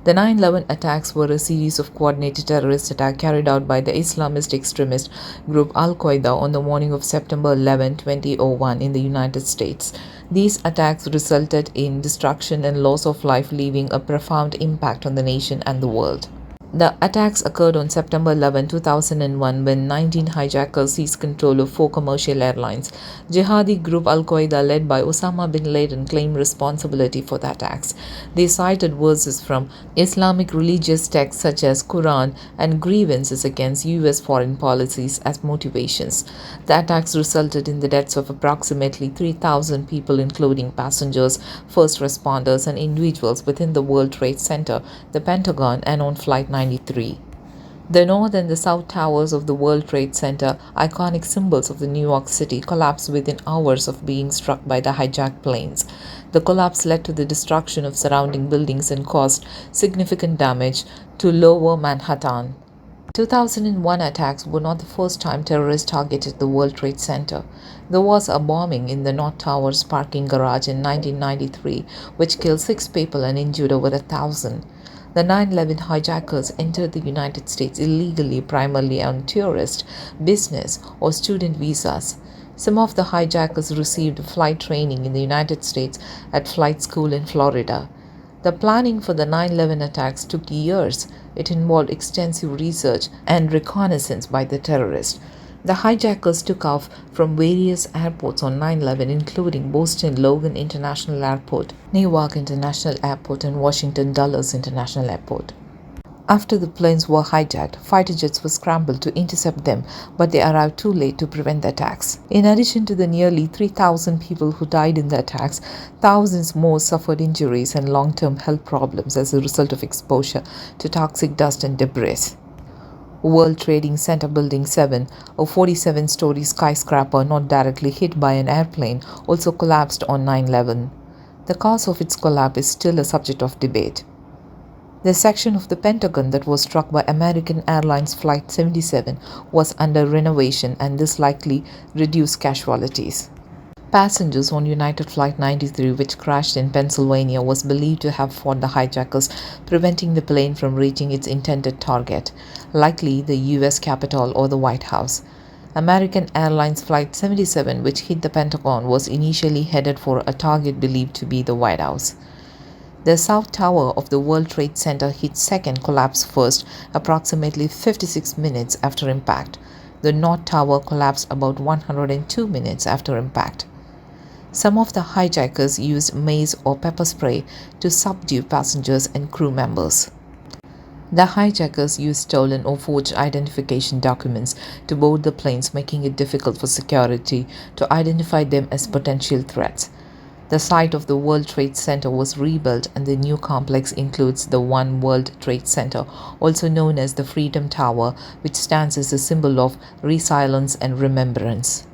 The 9/11 attacks were a series of coordinated terrorist attacks carried out by the Islamist extremist group Al-Qaeda on the morning of September 11, 2001 in the United States. These attacks resulted in destruction and loss of life, leaving a profound impact on the nation and the world. The attacks occurred on September 11, 2001 when 19 hijackers seized control of 4 commercial airlines. Jihadi group Al-Qaeda led by Osama bin Laden claimed responsibility for the attacks. They cited verses from Islamic religious texts such as Quran and grievances against US foreign policies as motivations. The attacks resulted in the deaths of approximately 3,000 people, including passengers, first responders, and individuals within the World Trade Center, the Pentagon, and on Flight 93. The North and the South Towers of the World Trade Center, iconic symbols of the New York City, collapsed within hours of being struck by the hijacked planes. The collapse led to the destruction of surrounding buildings and caused significant damage to Lower Manhattan. 2001 attacks were not the first time terrorists targeted the World Trade Center. There was a bombing in the North Tower's parking garage in 1993, which killed 6 people and injured over 1,000. The 9/11 hijackers entered the United States illegally, primarily on tourist, business, or student visas. Some of the hijackers received flight training in the United States at flight school in Florida. The planning for the 9/11 attacks took years. It involved extensive research and reconnaissance by the terrorists. The hijackers took off from various airports on 9/11, including Boston Logan International Airport, Newark International Airport, and Washington Dulles International Airport. After the planes were hijacked, fighter jets were scrambled to intercept them, but they arrived too late to prevent the attacks. In addition to the nearly 3,000 people who died in the attacks, thousands more suffered injuries and long-term health problems as a result of exposure to toxic dust and debris. World Trading Center Building 7, a 47-story skyscraper not directly hit by an airplane, also collapsed on 9/11. The cause of its collapse is still a subject of debate. The section of the Pentagon that was struck by American Airlines Flight 77 was under renovation, and this likely reduced casualties. Passengers on United Flight 93, which crashed in Pennsylvania, was believed to have fought the hijackers, preventing the plane from reaching its intended target, likely the U.S. Capitol or the White House. American Airlines Flight 77, which hit the Pentagon, was initially headed for a target believed to be the White House. The South Tower of the World Trade Center hit second, collapsed first, approximately 56 minutes after impact. The North Tower collapsed about 102 minutes after impact. Some of the hijackers used mace or pepper spray to subdue passengers and crew members. The hijackers used stolen or forged identification documents to board the planes, making it difficult for security to identify them as potential threats. The site of the World Trade Center was rebuilt, and the new complex includes the One World Trade Center, also known as the Freedom Tower, which stands as a symbol of resilience and remembrance.